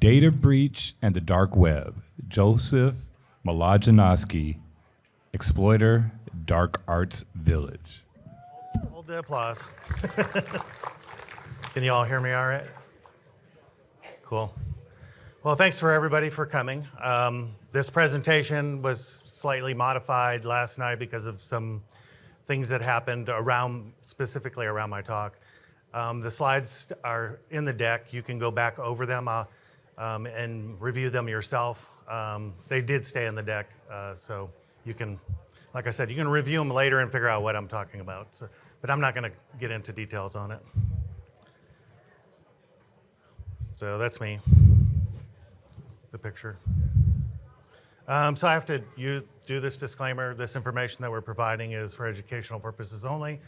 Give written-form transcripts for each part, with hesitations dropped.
Data Breach and the Dark Web, Joseph Malajanowski, Exploiter, Dark Arts Village. Hold the applause. Can you all hear me all right? Cool. Well, thanks for everybody for coming. This presentation was slightly modified last night because of some things that happened specifically around my talk. The slides are in the deck. You can go back over them and review them yourself. They did stay in the deck, so you can, like I said, you can review them later and figure out what I'm talking about. So, but I'm not going to get into details on it. So that's me, the picture. So I have to do this disclaimer. This information that we're providing is for educational purposes only.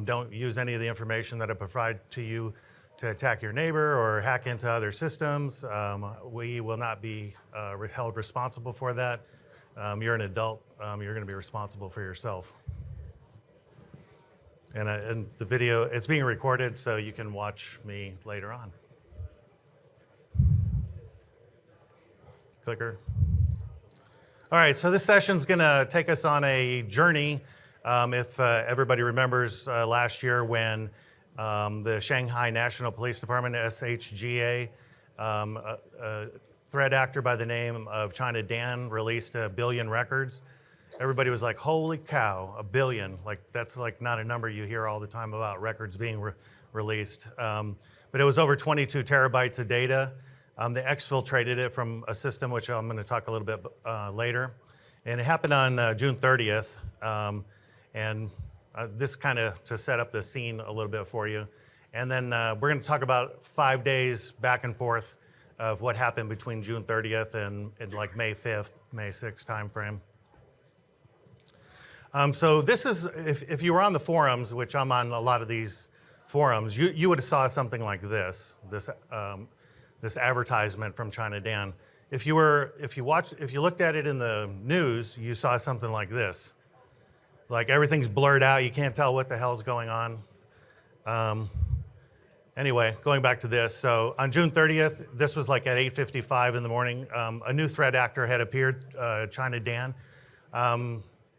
Don't use any of the information that I provide to you to attack your neighbor or hack into other systems. We will not be held responsible for that. You're an adult. You're going to be responsible for yourself. And the video, it's being recorded, so you can watch me later on. Clicker. All right, so this session's gonna take us on a journey. If everybody remembers last year when the Shanghai National Police Department, SHGA, a threat actor by the name of China Dan released 1 billion records. Everybody was like, holy cow, 1 billion. Like, that's like not a number you hear all the time about records being released. But it was over 22 terabytes of data. They exfiltrated it from a system, which I'm going to talk a little bit later. And it happened on June 30th. This kind of to set up the scene a little bit for you. And then we're going to talk about 5 days back and forth of what happened between June 30th and like May 5th, May 6th timeframe. So this is, if you were on the forums, which I'm on a lot of these forums, you would have saw something like this advertisement from China Dan. If you looked at it in the news, you saw something like this. Like everything's blurred out, you can't tell what the hell's going on. Anyway, going back to this, so on June 30th, this was like at 8:55 in the morning, a new threat actor had appeared, China Dan.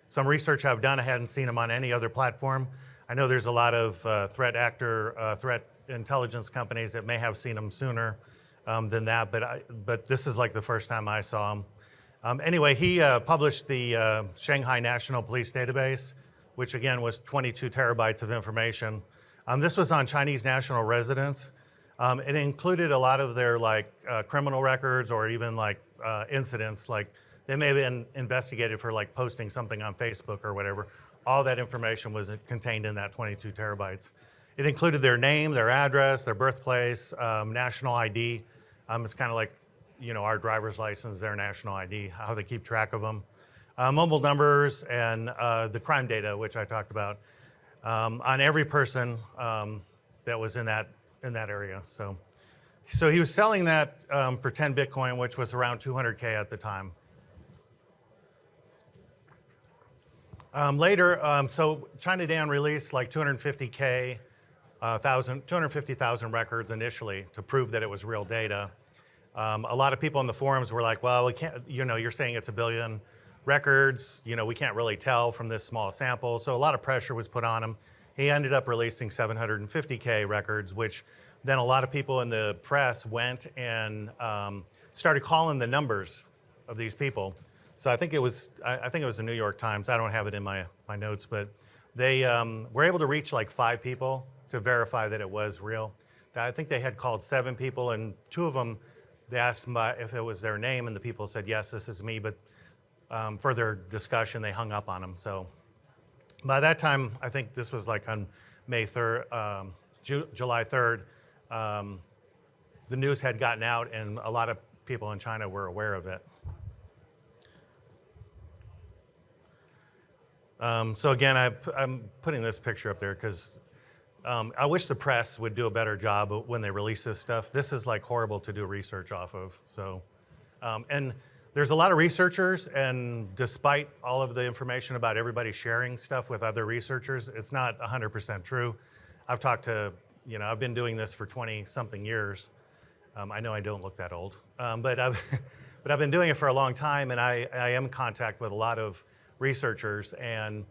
Some research I've done, I hadn't seen him on any other platform. I know there's a lot of threat intelligence companies that may have seen him sooner than that, but this is like the first time I saw him. Anyway, he published the Shanghai National Police Database, which again was 22 terabytes of information. This was on Chinese national residents. It included a lot of their criminal records or even incidents, like they may have been investigated for posting something on Facebook or whatever. All that information was contained in that 22 terabytes. It included their name, their address, their birthplace, national ID. It's kind of like, our driver's license, their national ID, how they keep track of them. Mobile numbers and the crime data, which I talked about, on every person that was in that area. So he was selling that for 10 Bitcoin, which was around 200K at the time. Later, so China Dan released 250,000 records initially to prove that it was real data. A lot of people in the forums were like, well, we can't, you're saying it's 1 billion records, we can't really tell from this small sample. So a lot of pressure was put on him. He ended up releasing 750K records, which then a lot of people in the press went and started calling the numbers of these people. So I think it was the New York Times. I don't have it in my notes, but they were able to reach 5 people to verify that it was real. I think they had called 7 people, and 2 of them, they asked them if it was their name, and the people said, yes, this is me, but further discussion, they hung up on them. So by that time, I think this was on May 3rd, July 3rd, the news had gotten out, and a lot of people in China were aware of it. So again, I'm putting this picture up there because I wish the press would do a better job when they release this stuff. This is horrible to do research off of. So, and there's a lot of researchers, and despite all of the information about everybody sharing stuff with other researchers, it's not 100% true. I've talked to, I've been doing this for 20 something years. I know I don't look that old, but I've been doing it for a long time, and I am in contact with a lot of researchers, and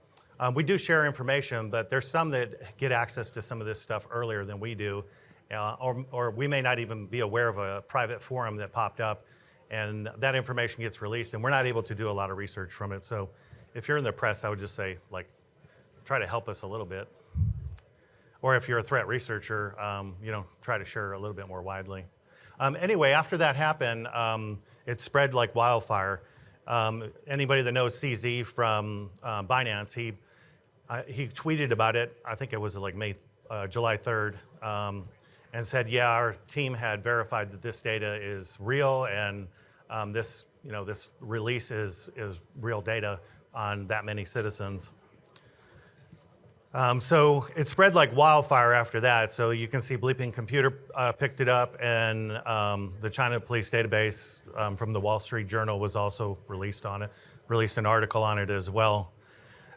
we do share information, but there's some that get access to some of this stuff earlier than we do, or we may not even be aware of a private forum that popped up, and that information gets released, and we're not able to do a lot of research from it. So if you're in the press, I would just say, like, try to help us a little bit. Or if you're a threat researcher, try to share a little bit more widely. Anyway, after that happened, it spread like wildfire. Anybody that knows CZ from Binance, he tweeted about it. I think it was like July 3rd, and said, "Yeah, our team had verified that this data is real, and this release is real data on that many citizens." So it spread like wildfire after that. So you can see Bleeping Computer picked it up, and the China Police Database from the Wall Street Journal was also released an article on it as well.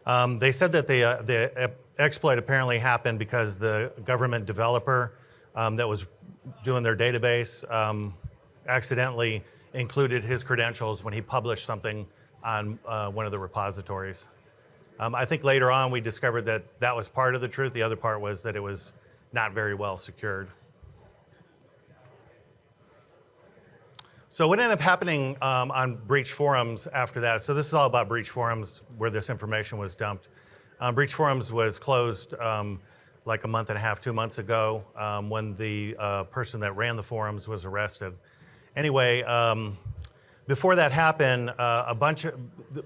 They said that the exploit apparently happened because the government developer that was doing their database accidentally included his credentials when he published something on one of the repositories. I think later on we discovered that that was part of the truth. The other part was that it was not very well secured. So what ended up happening on breach forums after that, so this is all about breach forums where this information was dumped. Breach forums was closed like a month and a half, 2 months ago when the person that ran the forums was arrested. Anyway, before that happened,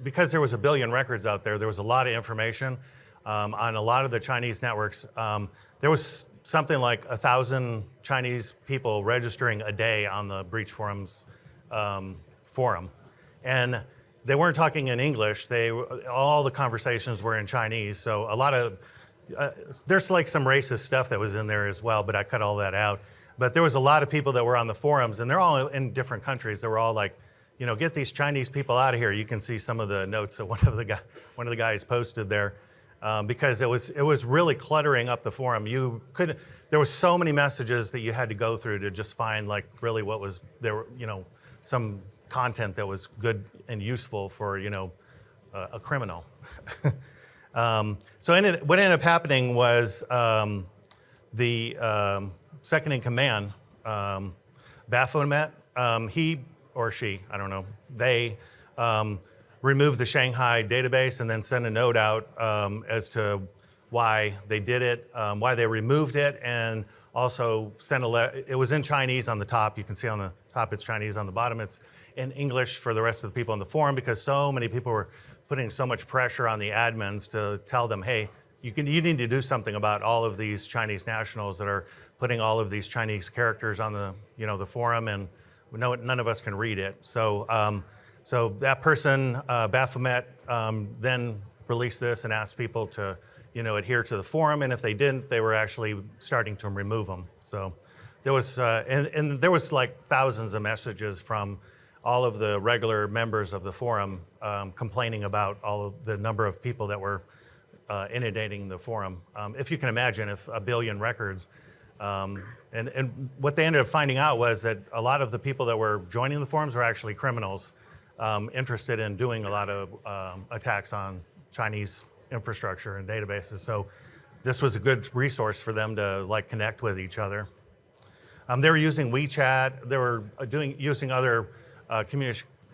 because there was 1 billion records out there, there was a lot of information on a lot of the Chinese networks. There was something like 1,000 Chinese people registering a day on the breach forums forum. And they weren't talking in English. All the conversations were in Chinese. So a lot of, there's like some racist stuff that was in there as well, but I cut all that out. But there was a lot of people that were on the forums, and they're all in different countries. They were all like, get these Chinese people out of here. You can see some of the notes that one of the guys posted there, because it was really cluttering up the forum. There was so many messages that you had to go through to just find like really what was there. Some content that was good and useful for a criminal. So what ended up happening was the second in command, Baphomet, he or she, I don't know, they removed the Shanghai database and then sent a note out as to why they did it, why they removed it, and also sent a letter. It was in Chinese on the top. You can see on the top it's Chinese, on the bottom it's in English for the rest of the people on the forum, because so many people were putting so much pressure on the admins to tell them, hey, you need to do something about all of these Chinese nationals that are putting all of these Chinese characters on the forum, and none of us can read it. So that person, Baphomet, then released this and asked people to, adhere to the forum. And if they didn't, they were actually starting to remove them. So there was, and there was like thousands of messages from all of the regular members of the forum complaining about all of the number of people that were inundating the forum. If you can imagine, if 1 billion records. And what they ended up finding out was that a lot of the people that were joining the forums were actually criminals interested in doing a lot of attacks on Chinese infrastructure and databases. So this was a good resource for them to connect with each other. They were using WeChat. They were using other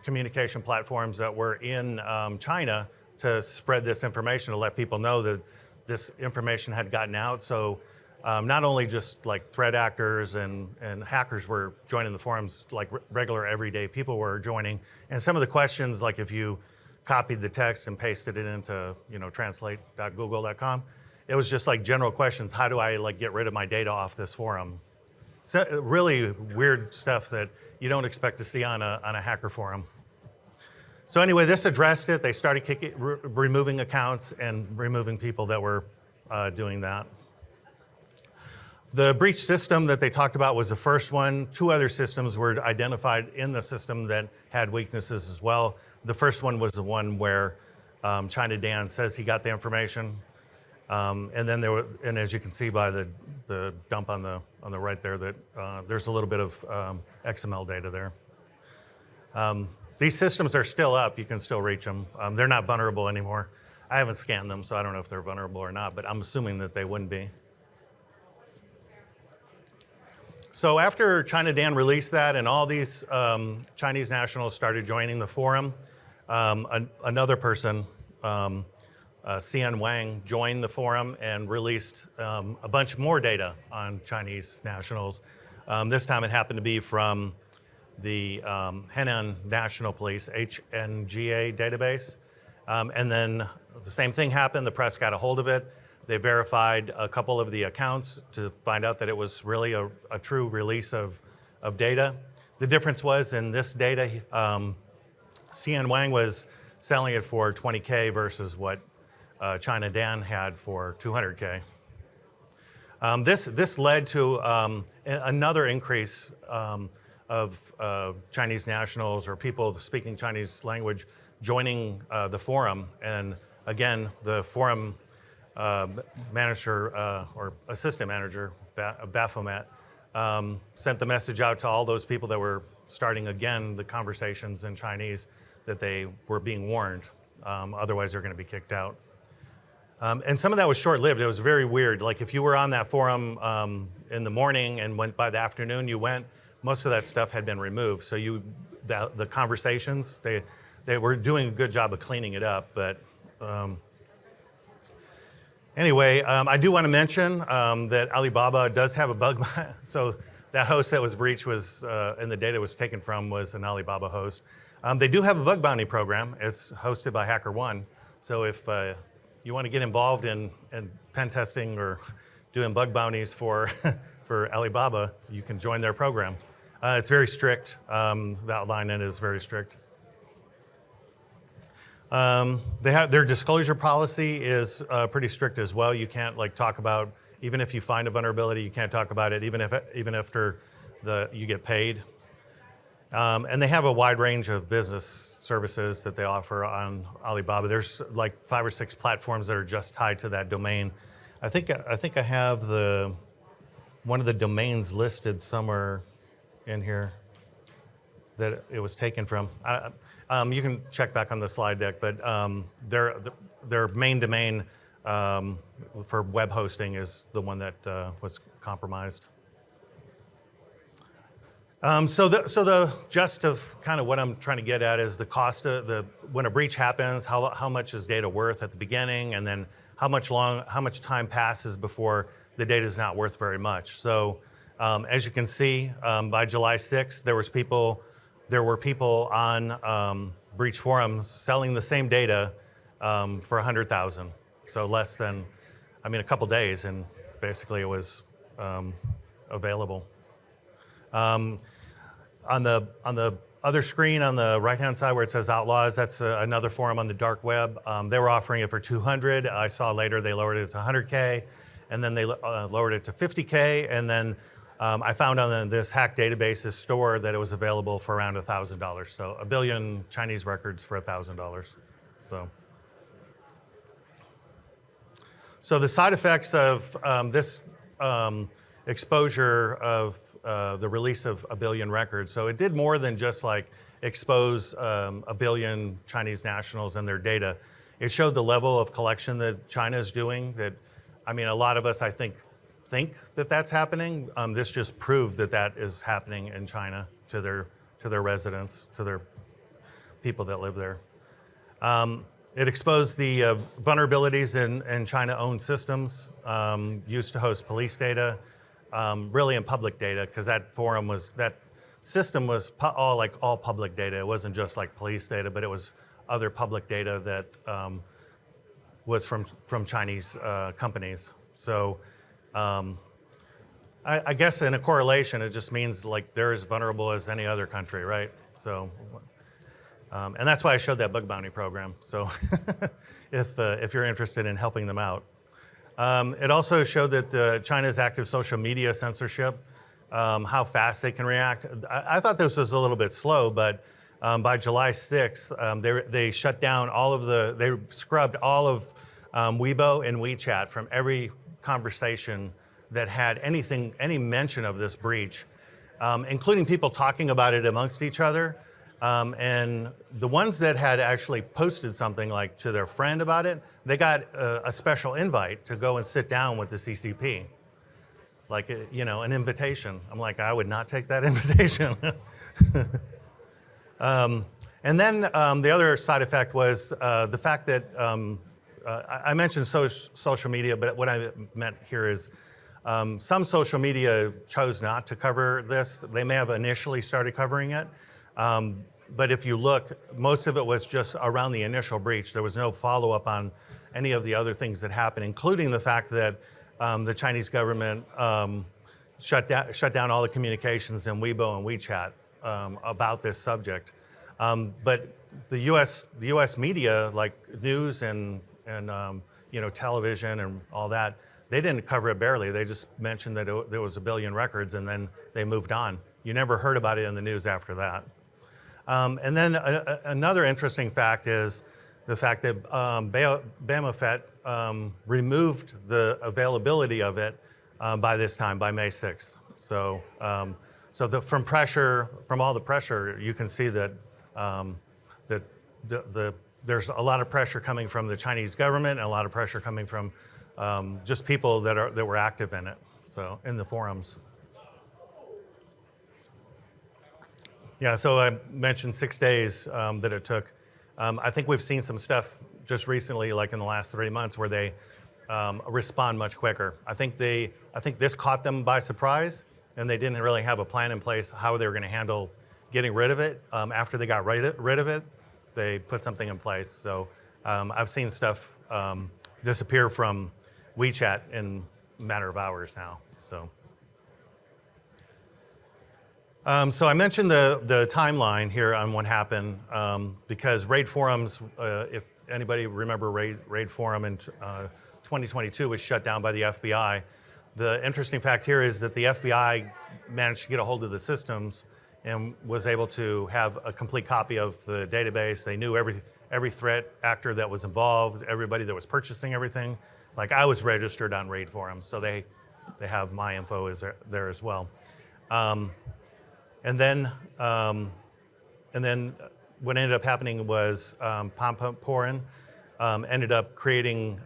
communication platforms that were in China to spread this information, to let people know that this information had gotten out. So not only just like threat actors and hackers were joining the forums, like regular everyday people were joining. And some of the questions, like if you copied the text and pasted it into translate.google.com, it was just like general questions. How do I get rid of my data off this forum? So, really weird stuff that you don't expect to see on a hacker forum. So anyway, this addressed it. They started removing accounts and removing people that were doing that. The breach system that they talked about was the first one. 2 other systems were identified in the system that had weaknesses as well. The first one was the one where China Dan says he got the information. And then and as you can see by the dump on the right there, that there's a little bit of XML data there. These systems are still up. You can still reach them. They're not vulnerable anymore. I haven't scanned them, so I don't know if they're vulnerable or not, but I'm assuming that they wouldn't be. So after China Dan released that and all these Chinese nationals started joining the forum, another person, Xian Wang, joined the forum and released a bunch more data on Chinese nationals. This time it happened to be from the Henan National Police, HNGA database. And then the same thing happened. The press got a hold of it. They verified a couple of the accounts to find out that it was really a true release of data. The difference was in this data, Xian Wang was selling it for 20K versus what China Dan had for 200K. This led to another increase of Chinese nationals or people speaking Chinese language joining the forum. And again, the forum manager or assistant manager, Baphomet, sent the message out to all those people that were starting again the conversations in Chinese that they were being warned. Otherwise, they're going to be kicked out. And some of that was short-lived. It was very weird. Like if you were on that forum in the morning and went by the afternoon, most of that stuff had been removed. So the conversations, they were doing a good job of cleaning it up. But anyway, I do want to mention that Alibaba does have a bug. So that host that was breached was, and the data was taken from was an Alibaba host. They do have a bug bounty program. It's hosted by HackerOne. So if you want to get involved in pen testing or doing bug bounties for Alibaba, you can join their program. It's very strict. The outline in it is very strict. Their disclosure policy is pretty strict as well. You can't talk about, even if you find a vulnerability, you can't talk about it even after you get paid. And they have a wide range of business services that they offer on Alibaba. There's like 5 or 6 platforms that are just tied to that domain. I think I have one of the domains listed somewhere in here that it was taken from. You can check back on the slide deck, but their main domain for web hosting is the one that was compromised. So the gist of kind of what I'm trying to get at is the cost of when a breach happens, how much is data worth at the beginning, and then how much time passes before the data is not worth very much. So as you can see, by July 6th, there were people on breach forums selling the same data for 100,000. So less than, a couple days, and basically it was available. On the other screen on the right-hand side where it says Outlaws, that's another forum on the dark web. They were offering it for 200. I saw later they lowered it to 100K, and then they lowered it to 50K, and then I found on this Hack Databases store that it was available for around $1,000. So 1 billion Chinese records for $1,000. So the side effects of this exposure of the release of 1 billion records. So it did more than just expose 1 billion Chinese nationals and their data. It showed the level of collection that China is doing. That, a lot of us, I think that that's happening. This just proved that is happening in China to their residents, to their people that live there. It exposed the vulnerabilities in China-owned systems used to host police data. Really in public data, because that system was all public data. It wasn't just police data, but it was other public data that was from Chinese companies. So I guess in a correlation, it just means they're as vulnerable as any other country, right? So, and that's why I showed that bug bounty program. So if you're interested in helping them out. It also showed that China's active social media censorship, how fast they can react. I thought this was a little bit slow, but by July 6th, they shut down they scrubbed all of Weibo and WeChat from every conversation that had any mention of this breach, including people talking about it amongst each other. And the ones that had actually posted something like to their friend about it, they got a special invite to go and sit down with the CCP. Like, an invitation. I'm like, I would not take that invitation. And then the other side effect was the fact that I mentioned social media, but what I meant here is some social media chose not to cover this. They may have initially started covering it. But if you look, most of it was just around the initial breach. There was no follow-up on any of the other things that happened, including the fact that the Chinese government shut down all the communications in Weibo and WeChat about this subject. But the U.S. media, like news and television and all that, they didn't cover it barely. They just mentioned that there was 1 billion records, and then they moved on. You never heard about it in the news after that. And then another interesting fact is the fact that BAMFET removed the availability of it by this time, by May 6th. So, from all the pressure, you can see that there's a lot of pressure coming from the Chinese government and a lot of pressure coming from just people that were active in it, so in the forums. Yeah, so I mentioned 6 days that it took. I think we've seen some stuff just recently, like in the last 3 months, where they respond much quicker. I think this caught them by surprise, and they didn't really have a plan in place how they were going to handle getting rid of it. After they got rid of it, they put something in place. So I've seen stuff disappear from WeChat in a matter of hours now. So I mentioned the timeline here on what happened because RAID forums, if anybody remember RAID forum in 2022 was shut down by the FBI. The interesting fact here is that the FBI managed to get a hold of the systems and was able to have a complete copy of the database. They knew every threat actor that was involved, everybody that was purchasing everything. Like I was registered on RAID forums, so they have my info there as well. And then what ended up happening was Pampa-Porin ended up creating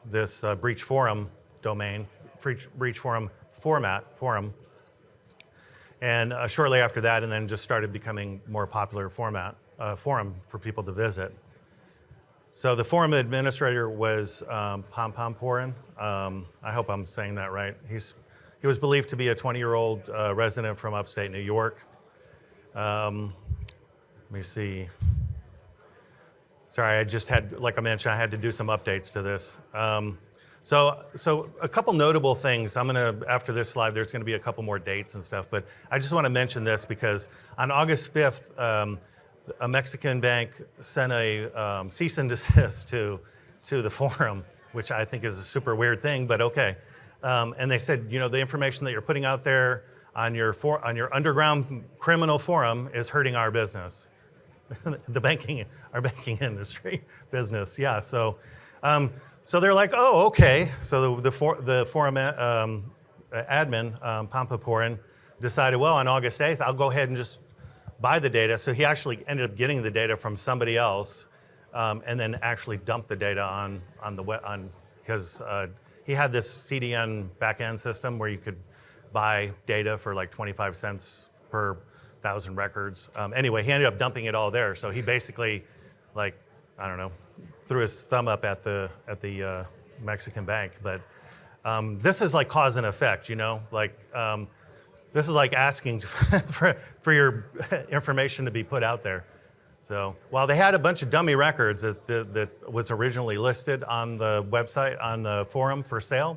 this breach forum domain, breach forum forum, and shortly after that, and then just started becoming more popular forum for people to visit. So the forum administrator was Pampa-Porin. I hope I'm saying that right. He was believed to be a 20-year-old resident from upstate New York. Let me see. Sorry, like I mentioned, I had to do some updates to this. So a couple notable things. After this slide, there's gonna be a couple more dates and stuff, but I just wanna mention this because on August 5th, a Mexican bank sent a cease and desist to the forum, which I think is a super weird thing, but okay. And they said, the information that you're putting out there on your underground criminal forum is hurting our business, our banking industry business. Yeah. So they're like, oh, okay. So the forum admin, Pampa-Porin, decided, well, on August 8th, I'll go ahead and just buy the data. So he actually ended up getting the data from somebody else, and then actually dumped the data on the web because. He had this CDN backend system where you could buy data for like 25 cents per 1,000 records. Anyway, he ended up dumping it all there. So he basically, threw his thumb up at the Mexican bank. But this is like cause and effect, this is like asking for your information to be put out there. So while they had a bunch of dummy records that was originally listed on the website, on the forum for sale,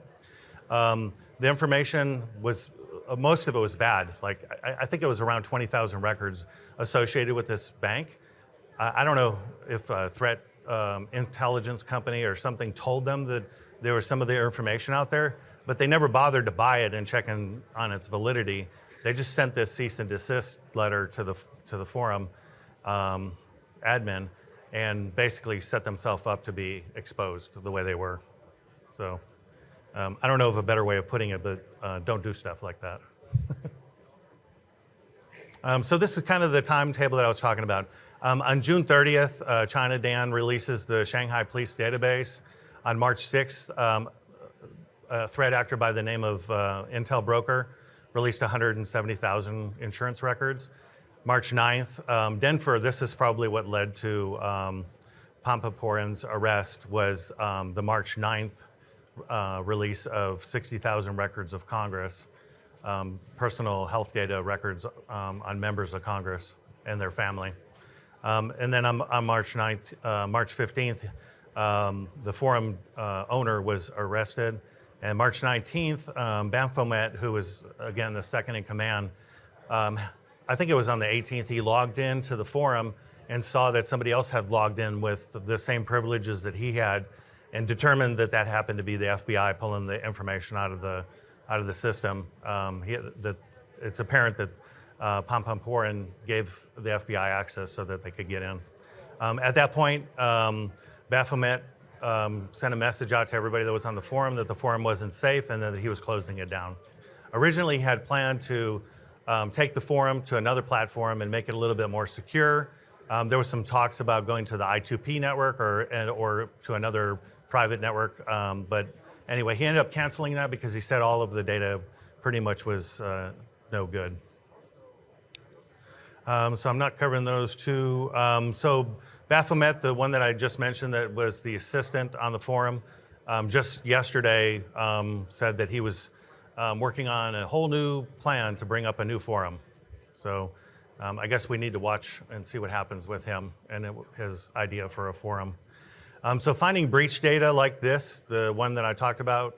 the information was, most of it was bad. Like I think it was around 20,000 records associated with this bank. I don't know if a threat intelligence company or something told them that there was some of their information out there, but they never bothered to buy it and check on its validity. They just sent this cease and desist letter to the forum admin, and basically set themselves up to be exposed the way they were. So I don't know of a better way of putting it, but don't do stuff like that. So this is kind of the timetable that I was talking about. On June 30th, China Dan releases the Shanghai Police Database. On March 6th, a threat actor by the name of Intel Broker released 170,000 insurance records. March 9th, Denver, this is probably what led to Pampaporin's arrest, was the March 9th release of 60,000 records of Congress, personal health data records on members of Congress and their family. And then on March 9th, March 15th, the forum owner was arrested. And March 19th, Baphomet, who was, again, the second in command, I think it was on the 18th, he logged into the forum and saw that somebody else had logged in with the same privileges that he had, and determined that that happened to be the FBI pulling the information out of the system. It's apparent that Pampaporin gave the FBI access so that they could get in. At that point, Baphomet sent a message out to everybody that was on the forum that the forum wasn't safe and that he was closing it down. Originally, he had planned to take the forum to another platform and make it a little bit more secure. There was some talks about going to the I2P network or to another private network. But anyway, he ended up canceling that because he said all of the data pretty much was no good. So I'm not covering those two. So Baphomet, the one that I just mentioned that was the assistant on the forum, just yesterday said that he was working on a whole new plan to bring up a new forum. So I guess we need to watch and see what happens with him and his idea for a forum. So finding breach data like this, the one that I talked about,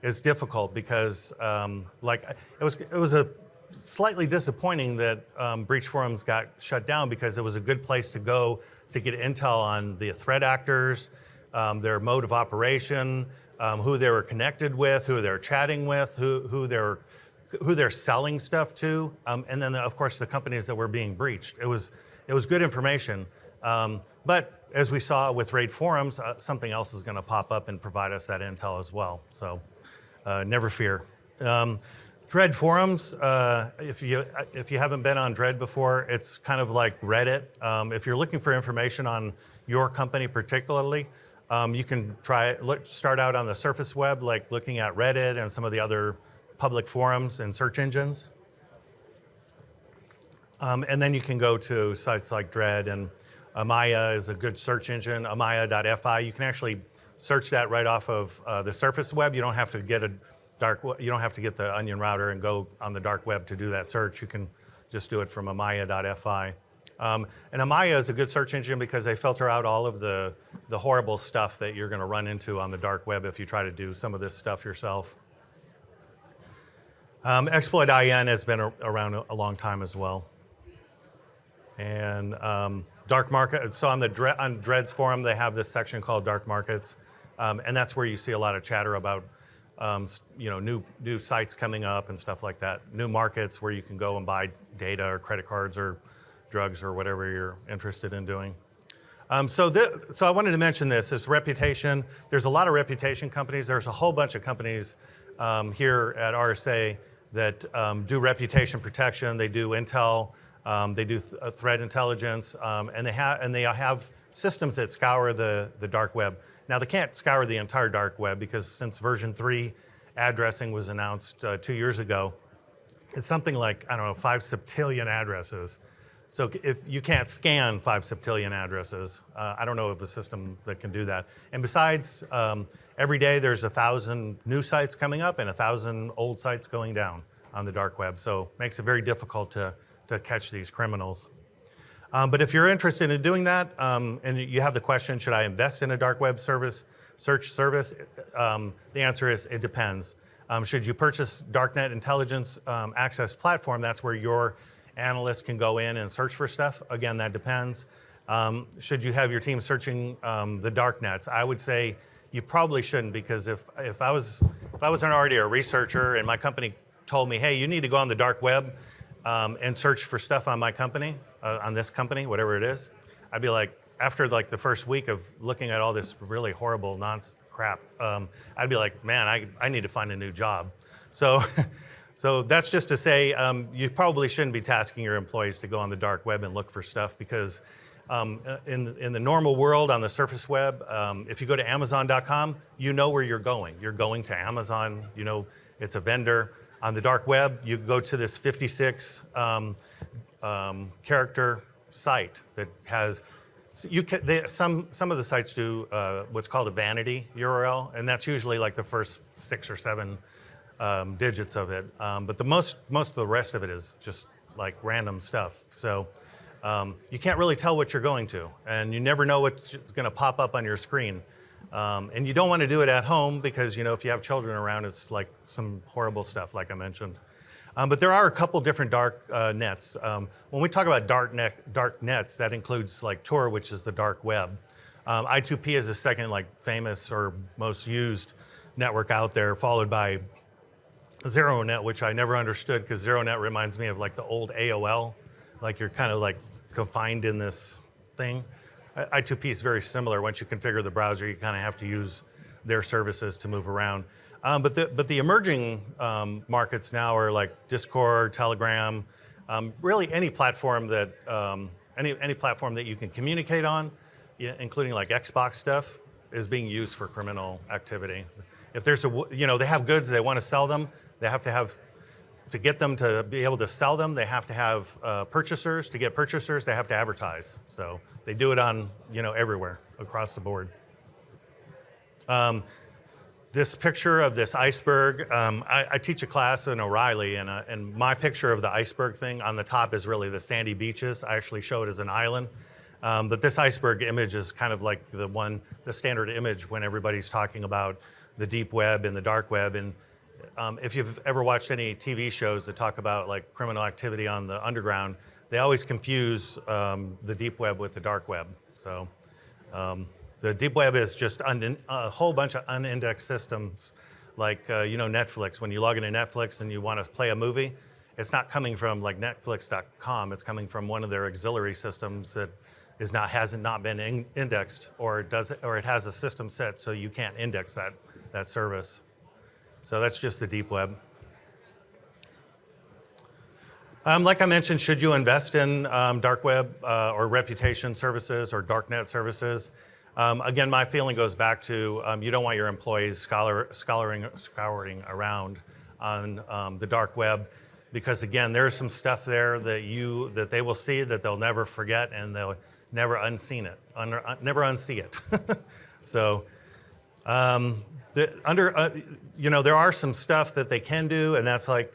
is difficult because it was a slightly disappointing that breach forums got shut down because it was a good place to go to get intel on the threat actors, their mode of operation, who they were connected with, who they're chatting with, who they're selling stuff to, and then of course the companies that were being breached. It was good information, but as we saw with RAID forums, something else is going to pop up and provide us that intel as well. So never fear. Dread forums, if you haven't been on Dread before, it's kind of like Reddit. If you're looking for information on your company particularly, you can start out on the surface web, like looking at Reddit and some of the other public forums and search engines. And then you can go to sites like Dread, and Amaya is a good search engine, amaya.fi. You can actually search that right off of the surface web. You don't have to get you don't have to get the Onion router and go on the dark web to do that search. You can just do it from amaya.fi. And Amaya is a good search engine because they filter out all of the horrible stuff that you're going to run into on the dark web if you try to do some of this stuff yourself. Exploit.in has been around a long time as well. And dark market, so on Dread's forum, they have this section called dark markets. And that's where you see a lot of chatter about new sites coming up and stuff like that. New markets where you can go and buy data or credit cards or drugs or whatever you're interested in doing. So I wanted to mention this reputation. There's a lot of reputation companies. There's a whole bunch of companies here at RSA that do reputation protection. They do intel. They do threat intelligence, and they have systems that scour the dark web. Now, they can't scour the entire dark web because since version 3 addressing was announced 2 years ago, it's something like, 5 septillion addresses. So if you can't scan 5 septillion addresses, I don't know of a system that can do that. And besides, every day there's 1,000 new sites coming up and 1,000 old sites going down on the dark web. So it makes it very difficult to catch these criminals. But if you're interested in doing that, and you have the question, should I invest in a dark web search service? The answer is, it depends. Should you purchase Darknet Intelligence Access Platform, that's where your analysts can go in and search for stuff. Again, that depends. Should you have your team searching the dark nets? I would say you probably shouldn't, because if I wasn't already a researcher and my company told me, hey, you need to go on the dark web and search for stuff on my company, on this company, whatever it is, I'd be like, after like the first week of looking at all this really horrible crap, I'd be like, man, I need to find a new job. So, so that's just to say, you probably shouldn't be tasking your employees to go on the dark web and look for stuff because in the normal world on the surface web, if you go to Amazon.com, you know where you're going. You're going to Amazon. You know it's a vendor. On the dark web, you go to this 56 character site that has. Some of the sites do what's called a vanity URL, and that's usually like the first 6 or 7 digits of it. But most of the rest of it is just like random stuff. So you can't really tell what you're going to, and you never know what's going to pop up on your screen. And you don't want to do it at home because if you have children around, it's like some horrible stuff, like I mentioned. But there are a couple different dark nets. When we talk about dark nets, that includes like Tor, which is the dark web. I2P is the second like famous or most used network out there, followed by ZeroNet, which I never understood because ZeroNet reminds me of like the old AOL, like you're kind of like confined in this thing. I2P is very similar. Once you configure the browser, you kind of have to use their services to move around. But the emerging markets now are like Discord, Telegram, really any platform that any platform that you can communicate on, including like Xbox stuff, is being used for criminal activity. If there's they have goods, they want to sell them, they have to get them to be able to sell them, they have to have purchasers. To get purchasers, they have to advertise. So they do it on everywhere across the board. This picture of this iceberg, I teach a class in O'Reilly, and my picture of the iceberg thing on the top is really the sandy beaches. I actually show it as an island. But this iceberg image is kind of like the standard image when everybody's talking about the deep web and the dark web. And if you've ever watched any TV shows that talk about like criminal activity on the underground, they always confuse the deep web with the dark web. So. The deep web is just a whole bunch of unindexed systems, like Netflix. When you log into Netflix and you want to play a movie, it's not coming from like Netflix.com. It's coming from one of their auxiliary systems that has not been indexed, or it has a system set so you can't index that service. So that's just the deep web. Like I mentioned, should you invest in dark web or reputation services or darknet services? Again, my feeling goes back to you don't want your employees scouring around on the dark web, because again, there's some stuff there that they will see that they'll never forget, and they'll never unsee it. So there are some stuff that they can do, and that's like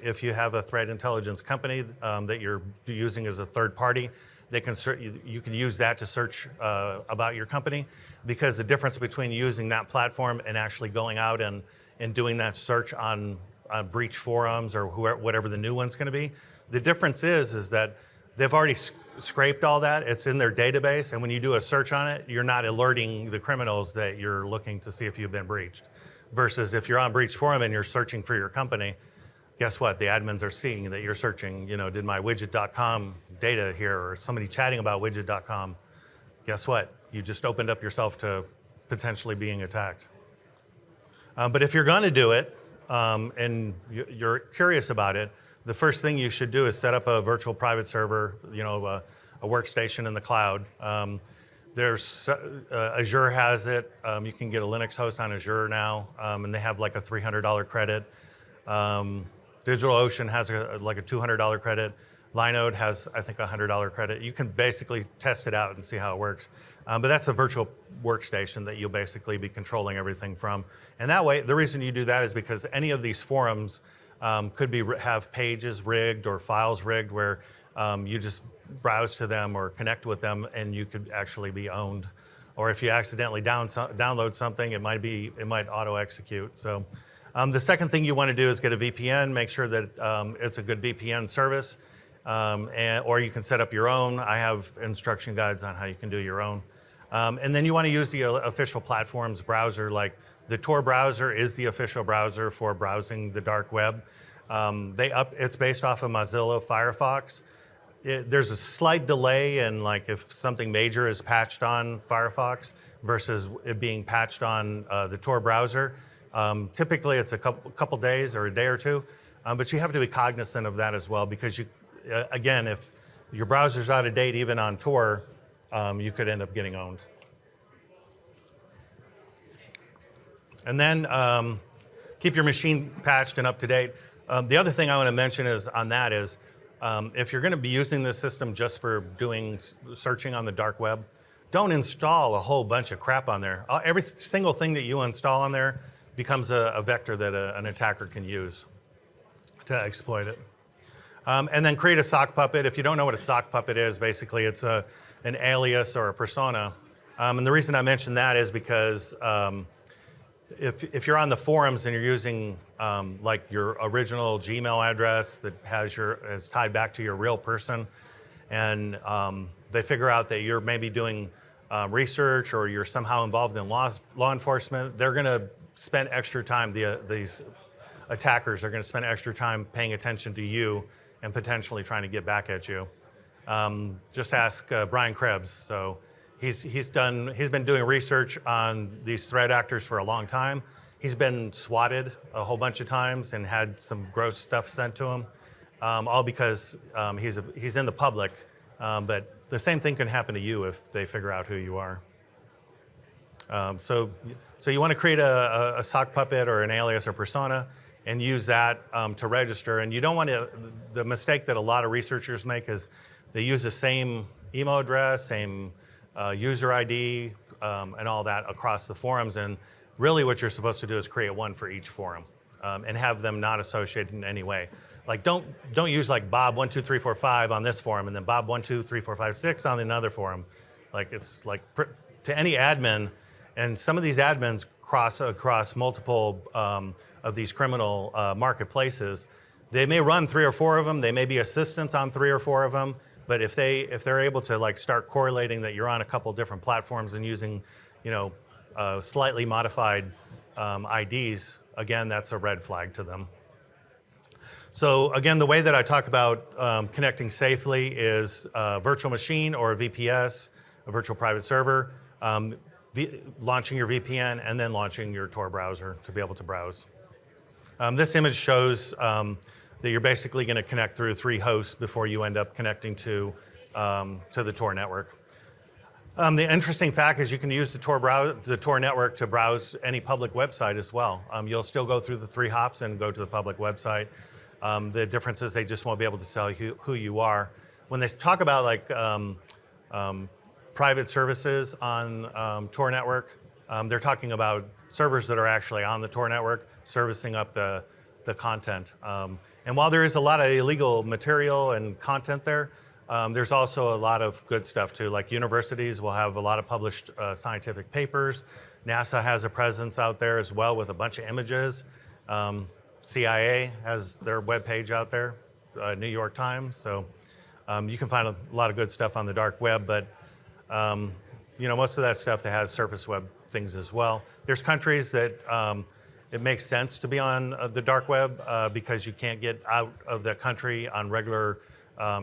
if you have a threat intelligence company that you're using as a third party. You can use that to search about your company, because the difference between using that platform and actually going out and doing that search on breach forums or whatever the new one's going to be, the difference is that they've already scraped all that. It's in their database, and when you do a search on it, you're not alerting the criminals that you're looking to see if you've been breached. Versus if you're on breach forum and you're searching for your company, guess what? The admins are seeing that you're searching, did my widget.com data here, or somebody chatting about widget.com. Guess what? You just opened up yourself to potentially being attacked. But if you're going to do it and you're curious about it, the first thing you should do is set up a virtual private server, a workstation in the cloud. Azure has it. You can get a Linux host on Azure now, and they have like a $300 credit. DigitalOcean has like a $200 credit. Linode has, I think, a $100 credit. You can basically test it out and see how it works. But that's a virtual workstation that you'll basically be controlling everything from. And that way, the reason you do that is because any of these forums could have pages rigged or files rigged where you just browse to them or connect with them, and you could actually be owned. Or if you accidentally download something, it might auto-execute. So. The second thing you want to do is get a VPN. Make sure that it's a good VPN service, or you can set up your own. I have instruction guides on how you can do your own. And then you want to use the official platform's browser. Like the Tor browser is the official browser for browsing the dark web. It's based off of Mozilla Firefox. there's a slight delay in like if something major is patched on Firefox versus it being patched on the Tor browser. Typically, it's a couple days or a day or two, but you have to be cognizant of that as well because again, if your browser's out of date even on Tor, you could end up getting owned. And then keep your machine patched and up to date. The other thing I want to mention is if you're going to be using this system just for doing searching on the dark web, don't install a whole bunch of crap on there. Every single thing that you install on there becomes a vector that an attacker can use to exploit it. And then create a sock puppet. If you don't know what a sock puppet is, basically it's an alias or a persona. And the reason I mention that is because if you're on the forums and you're using like your original Gmail address that is tied back to your real person, and they figure out that you're maybe doing research or you're somehow involved in law enforcement, they're going to spend extra time. These attackers are going to spend extra time paying attention to you and potentially trying to get back at you. Just ask Brian Krebs. So he's been doing research on these threat actors for a long time. He's been swatted a whole bunch of times and had some gross stuff sent to him, all because he's in the public. But the same thing can happen to you if they figure out who you are. So you want to create a sock puppet or an alias or persona and use that to register. And you don't want to, the mistake that a lot of researchers make is they use the same email address, same user ID, and all that across the forums. And really what you're supposed to do is create one for each forum and have them not associated in any way. Like don't use like Bob12345 on this forum and then Bob123456 on another forum. Like it's like to any admin, and some of these admins cross across multiple of these criminal marketplaces. They may run 3 or 4 of them. They may be assistants on 3 or 4 of them. But if they're able to like start correlating that you're on a couple different platforms and using, slightly modified IDs, again, that's a red flag to them. So again, the way that I talk about connecting safely is a virtual machine or a VPS, a virtual private server, launching your VPN and then launching your Tor browser to be able to browse. This image shows that you're basically going to connect through 3 hosts before you end up connecting to the Tor network. The interesting fact is you can use the Tor network to browse any public website as well. You'll still go through the 3 hops and go to the public website. The difference is they just won't be able to tell you who you are. When they talk about like private services on Tor network, they're talking about servers that are actually on the Tor network servicing up the content. And while there is a lot of illegal material and content there, there's also a lot of good stuff too. Like universities will have a lot of published scientific papers. NASA has a presence out there as well with a bunch of images. CIA has their webpage out there, New York Times. So you can find a lot of good stuff on the dark web, but most of that stuff that has surface web things as well. There's countries that it makes sense to be on the dark web because you can't get out of the country on regular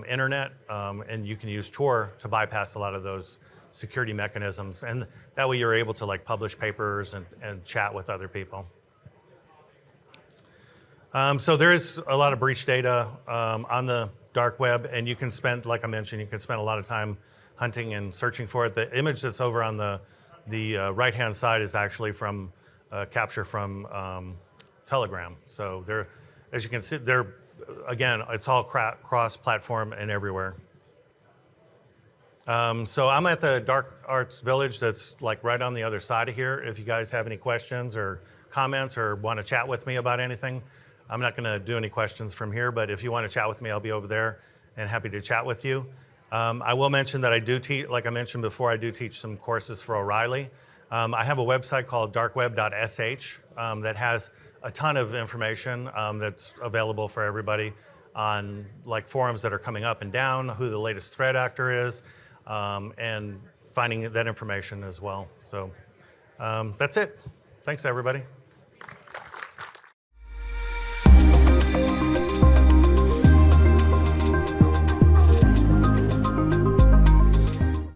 internet, and you can use Tor to bypass a lot of those security mechanisms. And that way you're able to like publish papers and chat with other people. So there is a lot of breach data on the dark web, and you can spend, like I mentioned, you can spend a lot of time hunting and searching for it. The image that's over on the right-hand side is actually from capture from Telegram. So they're, as you can see, again, it's all cross-platform and everywhere. So I'm at the Dark Arts Village that's like right on the other side of here. If you guys have any questions or comments or want to chat with me about anything, I'm not going to do any questions from here, but if you want to chat with me, I'll be over there and happy to chat with you. I will mention that I do teach, like I mentioned before, I do teach some courses for O'Reilly. I have a website called darkweb.sh that has a ton of information that's available for everybody on like forums that are coming up and down, who the latest threat actor is, and finding that information as well. So that's it. Thanks, everybody.